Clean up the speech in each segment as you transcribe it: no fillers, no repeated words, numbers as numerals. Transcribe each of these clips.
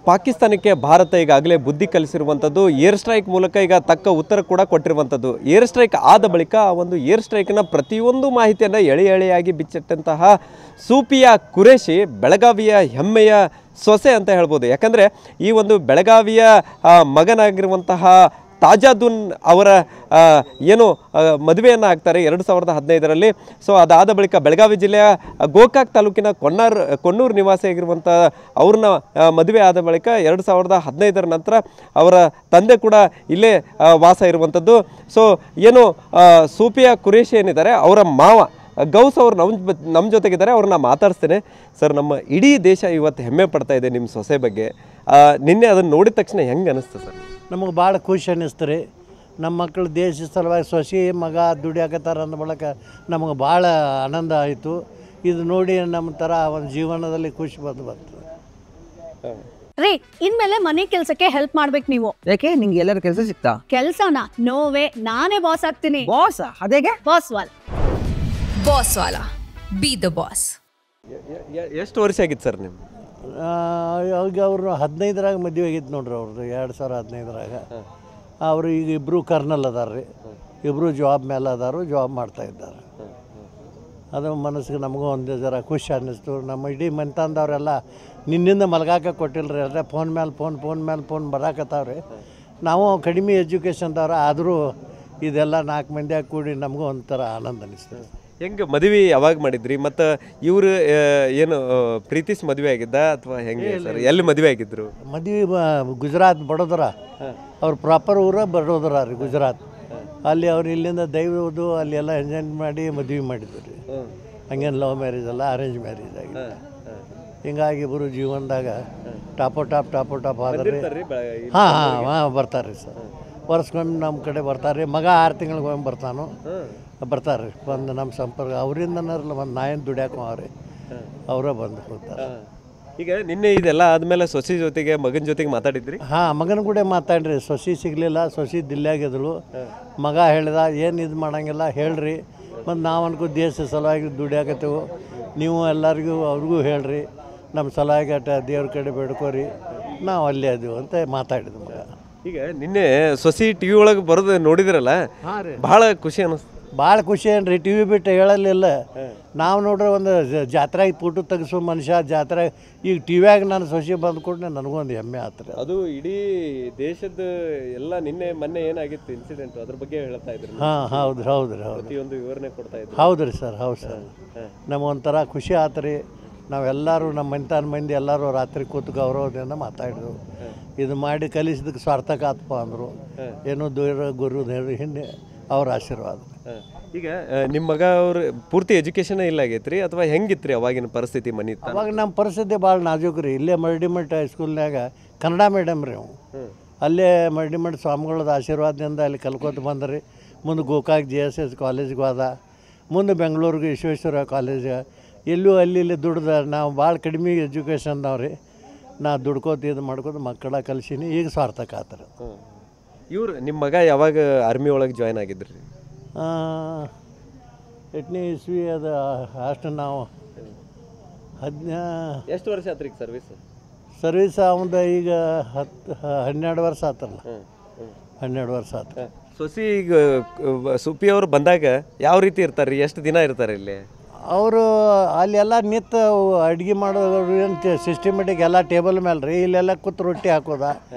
ಪಾಕಿಸ್ತಾನಕ್ಕೆ ಭಾರತ ಈಗಾಗಲೇ ಬುದ್ಧಿ ಕಲಿಸಿರುವಂಥದ್ದು, ಏರ್ ಸ್ಟ್ರೈಕ್ ಮೂಲಕ ಈಗ ತಕ್ಕ ಉತ್ತರ ಕೂಡ ಕೊಟ್ಟಿರುವಂಥದ್ದು. ಏರ್ ಸ್ಟ್ರೈಕ್ ಆದ ಬಳಿಕ ಆ ಒಂದು ಏರ್ ಸ್ಟ್ರೈಕ್ನ ಪ್ರತಿಯೊಂದು ಮಾಹಿತಿಯನ್ನು ಎಳೆಯಾಗಿ ಬಿಚ್ಚಿಟ್ಟಂತಹ ಸೂಫಿಯಾ ಕುರೇಶಿ ಬೆಳಗಾವಿಯ ಹೆಮ್ಮೆಯ ಸೊಸೆ ಅಂತ ಹೇಳ್ಬೋದು. ಯಾಕಂದರೆ ಈ ಒಂದು ಬೆಳಗಾವಿಯ ಮಗನಾಗಿರುವಂತಹ ತಾಜಾದುನ್ ಅವರ ಏನು ಮದುವೆಯನ್ನು ಆಗ್ತಾರೆ 2015ರಲ್ಲಿ. ಸೊ ಅದಾದ ಬಳಿಕ ಬೆಳಗಾವಿ ಜಿಲ್ಲೆಯ ಗೋಕಾಕ್ ತಾಲೂಕಿನ ಕೊಣ್ಣೂರು ನಿವಾಸಿಯಾಗಿರುವಂಥ ಅವ್ರನ್ನ ಮದುವೆ ಆದ ಬಳಿಕ 2015ರ ನಂತರ ಅವರ ತಂದೆ ಕೂಡ ಇಲ್ಲೇ ವಾಸ ಇರುವಂಥದ್ದು. ಸೊ ಏನು ಸೂಫಿಯಾ ಕುರೇಶಿ ಏನಿದ್ದಾರೆ ಅವರ ಮಾವ ಗೌಸ್ ಅವರು ನಮ್ಮ ಜೊತೆಗಿದ್ದಾರೆ, ಅವ್ರನ್ನ ಮಾತಾಡಿಸ್ತೇನೆ. ಸರ್, ನಮ್ಮ ಇಡೀ ದೇಶ ಇವತ್ತು ಹೆಮ್ಮೆ ಪಡ್ತಾ ಇದೆ ನಿಮ್ಮ ಸೊಸೆ ಬಗ್ಗೆ. ನಿನ್ನೆ ಅದನ್ನು ನೋಡಿದ ತಕ್ಷಣ ಹೆಂಗೆ ಅನಿಸ್ತು ಸರ್? ನಮಗೆ ಭಾಳ ಖುಷಿ ಅನ್ನಿಸ್ತು ರೀ. ನಮ್ಮ ಮಕ್ಕಳು ದೇಶ ಸಲುವಾಗಿ ಸೊಸೆ ಮಗ ದುಡಿಯಾಕತ್ತಾರ ಅಂದ ಬಳಕ ನಮಗೆ ಭಾಳ ಆನಂದ ಆಯಿತು. ಇದು ನೋಡಿ ನಮ್ಮ ಥರ ಒಂದು ಜೀವನದಲ್ಲಿ ಖುಷಿ ಬಂತು. ರೀ, ಇನ್ಮೇಲೆ ಮನೆ ಕೆಲಸಕ್ಕೆ ಹೆಲ್ಪ್ ಮಾಡ್ಬೇಕು ನೀವು. ಯಾಕೆ ನಿಂಗೆ ಎಲ್ಲರ ಕೆಲಸ ಸಿಗ್ತಾ? ಕೆಲಸನ ನೋವೇ, ನಾನೇ ಬಾಸ್ ಆಗ್ತೀನಿ. ಬಾಸ್? ಅದೇಗೆ? ಬಾಸ್ ವಾಲಾ ಬಿ ದ ಬಾಸ್. ಎಷ್ಟು ವರ್ಷ ಆಗಿತ್ತು ಸರ್ ನಿಮ್ಮ? ಈಗ ಅವರು 15ರಾಗ ಮದುವೆ ಆಗಿತ್ತು ನೋಡ್ರಿ. ಅವ್ರದ್ದು 2015ರಾಗ. ಅವರು ಈಗ ಇಬ್ಬರು ಕರ್ನಲ್ ಅದಾರ ರೀ. ಇಬ್ಬರು ಜಾಬ್ ಮೇಲೆ ಅದಾರು, ಜಾಬ್ ಮಾಡ್ತಾಯಿದ್ದಾರೆ. ಅದು ಮನಸ್ಸಿಗೆ ನಮಗೂ ಒಂದು ಜರ ಖುಷಿ ಅನ್ನಿಸ್ತು. ನಮ್ಮ ಇಡೀ ಮನೆತನದವರೆಲ್ಲ ನಿನ್ನಿಂದ ಮಲ್ಗಾಕ ಕೊಟ್ಟಿಲ್ಲ ರೀ. ಫೋನ್ ಮೇಲೆ ಫೋನ್ ಬರಾಕತ್ತಾವ್ರಿ. ನಾವು ಕಡಿಮೆ ಎಜುಕೇಷನ್ದವ್ರು ಆದರೂ ಇದೆಲ್ಲ 4 ಮಂದಿಯಾಗಿ ಕೂಡಿ ನಮಗೂ ಒಂಥರ ಆನಂದ ಅನ್ನಿಸ್ತದೆ. ಹೆಂಗೆ ಮದುವೆ ಯಾವಾಗ ಮಾಡಿದ್ರಿ? ಮತ್ತು ಇವರು ಏನು ಪ್ರೀತಿಸಿ ಮದುವೆ ಆಗಿದ್ದ ಅಥವಾ ಹೆಂಗೆ ಸರ್? ಎಲ್ಲಿ ಮದುವೆ ಆಗಿದ್ರು? ಮದುವೆ ಗುಜರಾತ್, ಬಡೋದರ. ಅವ್ರು ಪ್ರಾಪರ್ ಊರ ಬಡೋದರ ರೀ, ಗುಜರಾತ್. ಅಲ್ಲಿ ಅವ್ರು ಇಲ್ಲಿಂದ ದೈವದು ಅಲ್ಲಿ ಎಲ್ಲ ಎಂಜಾಯ್ ಮಾಡಿ ಮದುವೆ ಮಾಡಿದ್ರು ರೀ. ಹಂಗೇನು ಲವ್ ಮ್ಯಾರೇಜ್ ಅಲ್ಲ, ಅರೇಂಜ್ ಮ್ಯಾರೇಜ್ ಆಗಿದೆ. ಹಿಂಗಾಗಿ ಇಬ್ಬರು ಜೀವನದಾಗ ಟಾಪೋ ಟಾಪ್ ಆದ್ರೆ ಹಾಂ ಬರ್ತಾರೆ ರೀ ಸರ್. ವರ್ಷಕ್ಕೊಮ್ಮೆ ನಮ್ಮ ಕಡೆ ಬರ್ತಾರೆ. ಮಗ 6 ತಿಂಗಳಿಗೊಮ್ಮೆ ಬರ್ತಾರೆ ರೀ. ಬಂದು ನಮ್ಮ ಸಂಪರ್ಕ ಅವರಿಂದನಲ್ಲ, ಒಂದು ನಾಯನ್ ದುಡ್ಯಾಕ ಅವ್ರಿ ಅವರೇ ಬಂದು ಹೋಗ್ತಾರೆ. ಈಗ ನಿನ್ನೆ ಇದೆಲ್ಲ ಆದಮೇಲೆ ಸೊಸಿ ಜೊತೆಗೆ ಮಗನ ಜೊತೆಗೆ ಮಾತಾಡಿದ್ರಿ? ಹಾಂ, ಮಗನ ಕೂಡ ಮಾತಾಡ್ರಿ. ಸೊಸಿ ಸಿಗಲಿಲ್ಲ, ಸೊಸಿ ದಿಲ್ಲಾಗಿದ್ರು. ಮಗ ಹೇಳ್ದ, ಏನು ಇದು ಮಾಡೋಂಗಿಲ್ಲ ಹೇಳ್ರಿ, ಮತ್ತು ನಾವು ಅನ್ಕೋ ದೇಶ ಸಲುವಾಗಿ ದುಡಿಯಾಕತ್ತೇವು, ನೀವು ಎಲ್ಲರಿಗೂ ಅವ್ರಿಗೂ ಹೇಳ್ರಿ, ನಮ್ಮ ಸಲುವಾಗಿ ದೇವ್ರ ಕಡೆ ಬೇಡ್ಕೋರಿ, ನಾವು ಅಲ್ಲೇ ಅದೀವಿ ಅಂತ ಮಾತಾಡಿದ್ವಿ ಮಗ. ಈಗ ನಿನ್ನೆ ಸೊಸಿ ಟಿ ವಿ ಒಳಗೆ ಬರೋದು ನೋಡಿದ್ರಲ್ಲ, ಭಾಳ ಖುಷಿ ಅನ್ನಿಸ್ತು. ಭಾಳ ಖುಷಿ ಏನ್ರಿ, ಟಿ ವಿ ಬಿಟ್ಟು ಹೇಳಲಿಲ್ಲ. ನಾವು ನೋಡ್ರಿ ಒಂದು ಜಾತ್ರೆಗೆ ಫೋಟೋ ತೆಗೆಸೋ ಮನುಷ್ಯ, ಜಾತ್ರೆ ಈಗ ಟಿ ವಿಯಾಗ ನಾನು ಸೊಸಿ ಬಂದ್ಕೊಡ್ನೆ ನನಗೊಂದು ಹೆಮ್ಮೆ ಆತ್ರಿ. ಅದು ಇಡೀ ದೇಶದ ಎಲ್ಲ ನಿನ್ನೆ ಮೊನ್ನೆ ಏನಾಗಿತ್ತು ಇನ್ಸಿಡೆಂಟ್, ಅದ್ರ ಬಗ್ಗೆ ಹೇಳ್ತಾ ಇದ್ರು. ಹಾಂ, ಹೌದು ಪ್ರತಿಯೊಂದು ವಿವರಣೆ ಕೊಡ್ತಾ ಇದ್ರು. ಹೌದು ರೀ ಸರ್, ಹೌದು ಸರ್. ನಮಗೊಂಥರ ಖುಷಿ ಆತ್ರಿ. ನಾವೆಲ್ಲರೂ ನಮ್ಮ ಮನೆತನ ಮಂದಿ ಎಲ್ಲರೂ ರಾತ್ರಿ ಕೂತು ಗೌರವದಿಂದ ಮಾತಾಡಿದ್ರು. ಇದು ಮಾಡಿ ಕಲಿಸಿದಕ್ಕೆ ಸಾರ್ಥಕ ಆತಪ್ಪ ಅಂದರು. ಏನೋ ಗುರು ಹಿಂದೆ ಅವ್ರ ಆಶೀರ್ವಾದ. ಈಗ ನಿಮ್ಮ ಮಗ ಅವ್ರು ಪೂರ್ತಿ ಎಜುಕೇಷನ್ ಇಲ್ಲ ಆಗೈತ್ರಿ ಅಥವಾ ಹೆಂಗಿತ್ರಿ ಅವಾಗಿನ ಪರಿಸ್ಥಿತಿ ಮನೆ? ಅವಾಗ ನಮ್ಮ ಪರಿಸ್ಥಿತಿ ಭಾಳ ನಾಜೂಕು ರೀ. ಇಲ್ಲೇ ಮಲ್ಡಿಮಠ ಹೈಸ್ಕೂಲ್ನಾಗ ಕನ್ನಡ ಮೀಡಿಯಮ್ ರೀ. ಅಲ್ಲೇ ಮಲ್ಡಿಮಠ ಸ್ವಾಮಿಗಳದ ಆಶೀರ್ವಾದದಿಂದ ಅಲ್ಲಿ ಕಲ್ಕೋತ ಬಂದ್ರಿ. ಮುಂದೆ ಗೋಕಾಕ್ JSS ಕಾಲೇಜ್ಗೆ ಹೋದ. ಮುಂದೆ ಬೆಂಗಳೂರಿಗೆ ವಿಶ್ವೇಶ್ವರ ಕಾಲೇಜ್. ಎಲ್ಲೂ ಅಲ್ಲಿ ದುಡ್ದು ನಾವು ಭಾಳ ಕಡಿಮೆ ಎಜುಕೇಷನ್ದವ್ರಿ. ನಾ ದುಡ್ಕೋತ ಇದು ಮಾಡ್ಕೋತ ಮಕ್ಕಳ ಕಲಿಸೀನಿ. ಈಗ ಸಾರ್ಥಕ ಆತರ. ಇವ್ರು ನಿಮ್ಮ ಮಗ ಯಾವಾಗ ಆರ್ಮಿ ಒಳಗೆ ಜಾಯ್ನ್ ಆಗಿದ್ರಿ? 8ನೇ ಇಸ್ವಿ ಅದು ಅಷ್ಟು ನಾವು ಎಷ್ಟು ವರ್ಷ ಆತ್ರಿ ಸರ್ವೀಸ್ ಅವಂದು ಈಗ 12 ವರ್ಷ ಆತಲ್ಲ. 12 ವರ್ಷ ಆತ. ಸೊಸಿ ಈಗ ಸುಪ್ಪಿ ಅವರು ಬಂದಾಗ ಯಾವ ರೀತಿ ಇರ್ತಾರೆ? ಎಷ್ಟು ದಿನ ಇರ್ತಾರೆ ಇಲ್ಲಿ? ಅವರು ಅಲ್ಲೆಲ್ಲ ನಿಂತು ಅಡುಗೆ ಮಾಡೋರು ಏನು ಸಿಸ್ಟಮೆಟಿಕ್ ಎಲ್ಲ ಟೇಬಲ್ ಮೇಲೆ ರೀ. ಇಲ್ಲೆಲ್ಲ ಕೂತು ರೊಟ್ಟಿ ಹಾಕೋದ.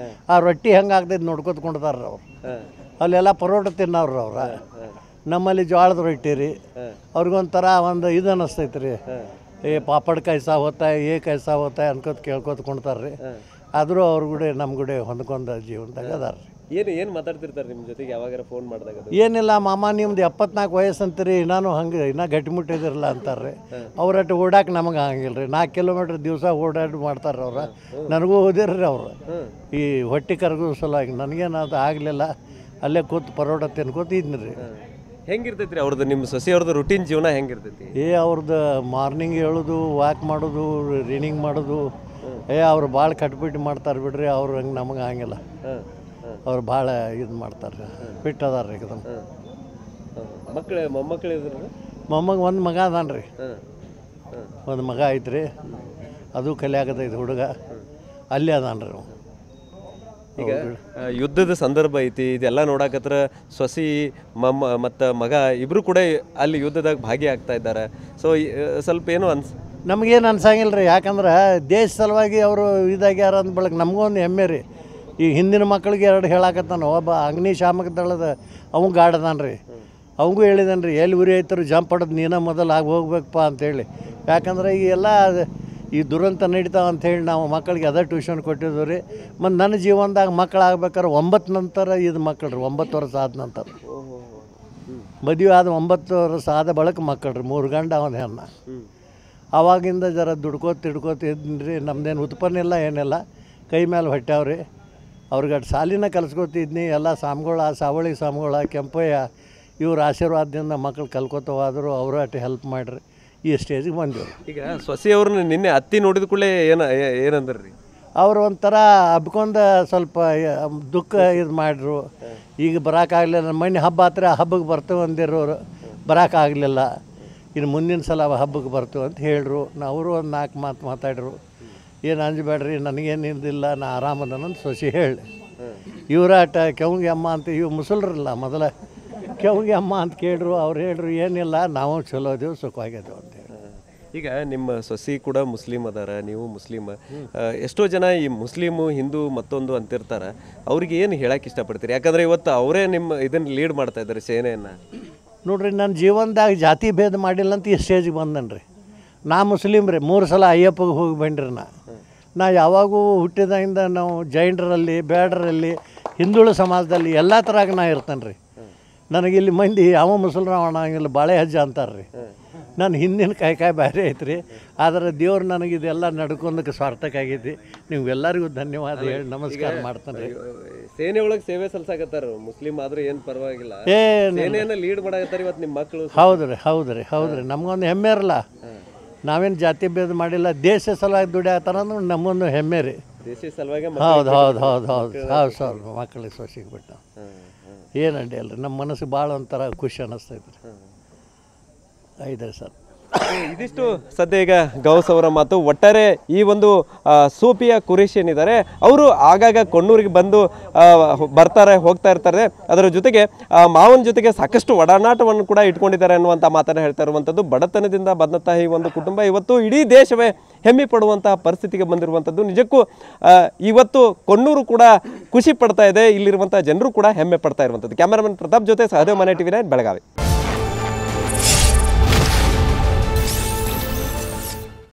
ಆ ರೊಟ್ಟಿ ಹೆಂಗೆ ಆಗ್ತೈತೆ ನೋಡ್ಕೊತ ಕುಣ್ತಾರ ಅವ್ರು. ಅಲ್ಲೆಲ್ಲ ಪರೋಟ ತಿನ್ನೋರು ಅವ್ರ. ನಮ್ಮಲ್ಲಿ ಜೋಳದ ರೊಟ್ಟಿ ರೀ. ಅವ್ರಿಗೊಂಥರ ಒಂದು ಇದು ಅನ್ನಿಸ್ತೈತೆ ರೀ. ಪಾಪಡ್ ಕೈಸಾ ಕೈಸಾ ಹೋಗ್ತಾ ಅನ್ಕೋತ ಕೇಳ್ಕೊತ ಕುಣ್ತಾರೆ ರೀ. ಆದರೂ ಅವ್ರ ಕೂಡ ನಮ್ಮ ಕೂಡ ಹೊಂದ್ಕೊಂಡ ಜೀವನದಾಗ ಅದಾರ ರೀ. ಏನು ಮಾತಾಡ್ತಿರ್ತಾರೆ ನಿಮ್ಮ ಜೊತೆಗೆ ಯಾವಾಗಾರ ಫೋನ್ ಮಾಡಿದಾಗ? ಏನಿಲ್ಲ ಮಾಮ, ನಿಮ್ದು 74 ವಯಸ್ಸು ಅಂತೀರಿ, ನಾನು ಹಂಗೆ ಇನ್ನೂ ಗಟ್ಟಿಮುಟ್ಟಿದಿರಲ್ಲ ಅಂತಾರೆ. ಅವ್ರಟ್ಟು ಓಡಾಕೆ ನಮಗೆ ಹಂಗಿಲ್ಲ ರೀ. 4 ಕಿಲೋಮೀಟ್ರ್ ದಿವಸ ಓಡಾಡಿ ಮಾಡ್ತಾರೆ ಅವ್ರು. ನನಗೂ ಓದಿರ್ರಿ ಅವರು ಈ ಹೊಟ್ಟೆ ಕರಗೋ ಸಲುವಾಗಿ. ನನಗೇನು ಅದು ಆಗಲಿಲ್ಲ. ಅಲ್ಲೇ ಕೂತು ಪರೋಟ ತಿನ್ಕೋತ ಇದ್ನಿ ರೀ. ಹೆಂಗಿರ್ತೈತಿ ರೀ ಅವ್ರದ್ದು, ನಿಮ್ಮ ಸೊಸೆಯವ್ರದ್ದು ರುಟೀನ್ ಜೀವನ ಹೆಂಗಿರ್ತೈತಿ? ಅವ್ರದ್ದು ಮಾರ್ನಿಂಗ್ ಹೇಳೋದು, ವಾಕ್ ಮಾಡೋದು, ರೀಡಿಂಗ್ ಮಾಡೋದು. ಅವ್ರು ಭಾಳ ಕಟ್ಬಿಟ್ಟು ಮಾಡ್ತಾರೆ ಬಿಡ್ರಿ. ಅವ್ರು ಹಂಗೆ ನಮಗೆ ಹಂಗಿಲ್ಲ. ಅವ್ರು ಭಾಳ ಇದು ಮಾಡ್ತಾರೆ, ಫಿಟ್ ಅದಾರ ರೀ. एकदम ಮೊಮ್ಮಕ್ಕಳು ಇದ್ರು? ಮೊಮ್ಮಗ ಒಂದು ಮಗ ಅದಾನ ರೀ. ಒಂದು ಮಗ ಐತ್ರಿ. ಅದು ಕಲಿಯಾಗತೈತಿ ಹುಡುಗ. ಅಲ್ಲಿ ಅದಾನ್ರಿ ಅವ. ಈಗ ಯುದ್ಧದ ಸಂದರ್ಭ ಐತಿ, ಇದೆಲ್ಲ ನೋಡಾಕತ್ರ ಸೊಸಿ ಮತ್ತು ಮಗ ಇಬ್ಬರು ಕೂಡ ಅಲ್ಲಿ ಯುದ್ಧದಾಗ ಭಾಗಿಯಾಗ್ತಾ ಇದ್ದಾರೆ. ಸೊ ಸ್ವಲ್ಪ ಏನು ನಮಗೇನು ಅನ್ಸಂಗಿಲ್ಲ ರೀ, ಯಾಕಂದ್ರೆ ದೇಶ ಸಲುವಾಗಿ ಅವರು ಇದಾಗ್ಯಾರ ಅಂದ ಬಳಕ ನಮಗೊಂದು ಹೆಮ್ಮೆ ರೀ. ಈಗ ಹಿಂದಿನ ಮಕ್ಕಳಿಗೆ ಎರಡು ಹೇಳಾಕತ್ತಾನ, ಒಬ್ಬ ಅಗ್ನಿಶಾಮಕ ದಳದ ಅವಂಗೆ ಗಾರ್ಡ್ ಅದಾನ ರೀ, ಅವಂಗೂ ಹೇಳಿದಾನೆ ರೀ, ಎಲ್ಲಿ ಉರಿ ಐತರು ಜಂಪ್ ಹೊಡೆದು ನೀನು ಮೊದಲು ಆಗಿ ಹೋಗ್ಬೇಕಪ್ಪ ಅಂತೇಳಿ. ಯಾಕಂದ್ರೆ ಈ ಎಲ್ಲ ಈ ದುರಂತ ನಡೀತಾವ ಅಂಥೇಳಿ ನಾವು ಮಕ್ಕಳಿಗೆ ಅದೇ ಟ್ಯೂಷನ್ ಕೊಟ್ಟಿದ್ದೀವಿ ರೀ. ಮತ್ತು ನನ್ನ ಜೀವನದಾಗ ಮಕ್ಕಳಾಗ್ಬೇಕಾದ್ರೆ 9 ನಂತರ ಇದು ಮಕ್ಕಳು ರೀ, 9 ವರ್ಷ ಆದ ನಂತರ ಮದುವೆ ಆದ 9 ವರ್ಷ ಆದ ಬಳಿಕ ಮಕ್ಕಳು ರೀ, 3 ಗಂಡ 1 ಹೆಣ್ಣು. ಆವಾಗಿಂದ ಜರ ದುಡ್ಕೋತಿದ್ದೀನಿ. ನಮ್ದೇನು ಉತ್ಪನ್ನ ಇಲ್ಲ ಏನಿಲ್ಲ, ಕೈ ಮೇಲೆ ಹೊಟ್ಟಾವ್ರಿ. ಅವ್ರಿಗೆ ಸಾಲಿನ ಕಲಿಸ್ಕೊತಿದ್ನಿ. ಎಲ್ಲ ಸ್ವಾಮಿಗಳ ಸಾವಳಿ ಸ್ವಾಮಿಗಳ ಕೆಂಪಯ್ಯ ಇವ್ರ ಆಶೀರ್ವಾದದಿಂದ ಮಕ್ಕಳು ಕಲ್ಕೋತ ಹೋದ್ರು. ಅವರು ಅಷ್ಟು ಹೆಲ್ಪ್ ಮಾಡಿರಿ, ಈ ಸ್ಟೇಜಿಗೆ ಬಂದಿವ್ರು. ಈಗ ಸೊಸೆಯವ್ರನ್ನ ನಿನ್ನೆ ಅತ್ತಿ ನೋಡಿದ ಕೂಡಲೇ ಏನಂದ್ರಿ ರೀ? ಅವರು ಒಂಥರ ಹಬ್ಕೊಂಡು ಸ್ವಲ್ಪ ದುಃಖ ಇದು ಮಾಡಿದ್ರು. ಈಗ ಬರೋಕ್ಕಾಗಲಿಲ್ಲ, ಮೊನ್ನೆ ಹಬ್ಬ ಹತ್ರ ಹಬ್ಬಕ್ಕೆ ಬರ್ತೇವೆ ಅಂದಿರೋರು ಬರೋಕ್ಕಾಗಲಿಲ್ಲ. ಇನ್ನು ಮುಂದಿನ ಸಲ ಹಬ್ಬಕ್ಕೆ ಬರ್ತೀವಿ ಅಂತ ಹೇಳ್ರು. ಅವರು ಒಂದು 4 ಮಾತು ಮಾತಾಡ್ರು. ಏನು ಅಂಜಬೇಡ್ರಿ, ನನಗೇನಿಲ್ಲ, ನಾ ಆರಾಮದನಂತ ಸೊಸಿ ಹೇಳಿ. ಇವ್ರ ಆಟ ಕೆವಂಗಿ ಅಮ್ಮ ಅಂತ, ಇವು ಮುಸಲ್ರಲ್ಲ ಮೊದಲ ಕೆವಂಗಿ ಅಮ್ಮ ಅಂತ ಕೇಳ್ರು. ಅವ್ರು ಹೇಳ್ರು ಏನಿಲ್ಲ, ನಾವು ಚಲೋ ಅದೀವಿ, ಸುಖವಾಗಿದ್ದೇವೆ ಅಂತ ಹೇಳಿ. ಈಗ ನಿಮ್ಮ ಸೊಸಿ ಕೂಡ ಮುಸ್ಲಿಮ್ ಅದಾರ, ನೀವು ಮುಸ್ಲಿಮ್. ಎಷ್ಟೋ ಜನ ಈ ಮುಸ್ಲಿಮು ಹಿಂದೂ ಮತ್ತೊಂದು ಅಂತಿರ್ತಾರೆ, ಅವ್ರಿಗೆ ಏನು ಹೇಳಕ್ಕೆ ಇಷ್ಟಪಡ್ತೀರಿ? ಯಾಕಂದರೆ ಇವತ್ತು ಅವರೇ ನಿಮ್ಮ ಇದನ್ನು ಲೀಡ್ ಮಾಡ್ತಾ ಇದ್ದಾರೆ ಸೇನೆಯನ್ನು. ನೋಡ್ರಿ, ನನ್ನ ಜೀವನದಾಗ ಜಾತಿ ಭೇದ ಮಾಡಿಲ್ಲ ಅಂತ ಈ ಸ್ಟೇಜಿಗೆ ಬಂದನು ರೀ. ನಾ ಮುಸ್ಲಿಮ್ ರೀ, 3 ಸಲ ಅಯ್ಯಪ್ಪಗೆ ಹೋಗಿ ಬಂದ್ರಿ. ನಾ ಯಾವಾಗೂ ಹುಟ್ಟಿದಾಗಿಂದ ನಾವು ಜೈನರಲ್ಲಿ, ಬೇಡರಲ್ಲಿ, ಹಿಂದುಳ ಸಮಾಜದಲ್ಲಿ ಎಲ್ಲ ಥರಾಗ ನಾ ಇರ್ತೇನೆ ರೀ. ನನಗಿಲ್ಲಿ ಮಂದಿ ಯಾವ ಮುಸಲ್ಮಾನ ಹಂಗಿಲ್ಲ, ಬಾಳೆ ಹೆಜ್ಜೆ ಅಂತಾರೆ ರೀ. ನಾನು ಹಿಂದಿನ ಕಾಯಿ ಬೇರೆ ಐತ್ರಿ. ಆದರೆ ದೇವ್ರು ನನಗಿದೆಲ್ಲ ನಡ್ಕೊಂಡಕ್ಕೆ ಸ್ವಾರ್ಥಕ್ಕಾಗೈತಿ. ನಿಮ್ಗೆಲ್ಲರಿಗೂ ಧನ್ಯವಾದ ಹೇಳಿ ನಮಸ್ಕಾರ ಮಾಡ್ತಾನೆ ರೀ. ಸೇನೆ ಒಳಗೆ ಸೇವೆ ಸಲ್ಸಾಕತ್ತಾರ, ಮುಸ್ಲಿಮ್ ಆದ್ರೂ ಏನು ಪರವಾಗಿಲ್ಲ, ಸೇನೆಯನ್ನು ಲೀಡ್ ಮಾಡಾಕತ್ತಾರ ಇವತ್ತು ನಿಮ್ಮ ಮಕ್ಕಳು. ಹೌದ್ರಿ ನಮಗೊಂದು ಹೆಮ್ಮೆ ಇರಲ್ಲ. ನಾವೇನು ಜಾತಿ ಭೇದ ಮಾಡಿಲ್ಲ, ದೇಶ ಸಲುವಾಗಿ ದುಡಿಯಾತಾರ ಅಂದ್ರೆ ನಮಗೊಂದು ಹೆಮ್ಮೆ ರೀ. ದೇಶ ಸಲುವಾಗಿ ಹೌದು ಸರ್, ಮಕ್ಕಳಿಗೆ ಸೊಸಿಗೆ ಬಿಟ್ಟು ಏನು ಅಡ್ಡಿ ಅಲ್ರಿ. ನಮ್ಮ ಮನಸ್ಸಿಗೆ ಭಾಳ ಒಂಥರ ಖುಷಿ ಅನ್ನಿಸ್ತೈತೆ ರೀ. ಐತೆ ಸರ್. ಇದಿಷ್ಟು ಸದ್ಯ ಈಗ ಗೌಸ್ ಅವರ ಮಾತು. ಒಟ್ಟಾರೆ ಈ ಒಂದು ಸೂಫಿಯ ಕುರೇಶ್ ಏನಿದ್ದಾರೆ, ಅವರು ಆಗಾಗ ಕೊಣ್ಣೂರಿಗೆ ಬಂದು ಬರ್ತಾರೆ, ಹೋಗ್ತಾ ಇರ್ತಾರೆ. ಅದರ ಜೊತೆಗೆ ಮಾವನ ಜೊತೆಗೆ ಸಾಕಷ್ಟು ಒಡನಾಟವನ್ನು ಕೂಡ ಇಟ್ಕೊಂಡಿದ್ದಾರೆ ಅನ್ನುವಂಥ ಮಾತನ್ನು ಹೇಳ್ತಾ ಇರುವಂಥದ್ದು. ಬಡತನದಿಂದ ಬಂದಂತಹ ಈ ಒಂದು ಕುಟುಂಬ ಇವತ್ತು ಇಡೀ ದೇಶವೇ ಹೆಮ್ಮೆ ಪಡುವಂತಹ ಪರಿಸ್ಥಿತಿಗೆ ಬಂದಿರುವಂಥದ್ದು. ನಿಜಕ್ಕೂ ಇವತ್ತು ಕೊಣ್ಣೂರು ಕೂಡ ಖುಷಿ ಪಡ್ತಾ ಇದೆ, ಇಲ್ಲಿರುವಂಥ ಜನರು ಕೂಡ ಹೆಮ್ಮೆ ಪಡ್ತಾ ಇರುವಂಥದ್ದು. ಕ್ಯಾಮರಾಮನ್ ಪ್ರತಾಪ್ ಜೊತೆ ಸಹದೇವ್ ಮನೆ TV9 ಬೆಳಗಾವಿ.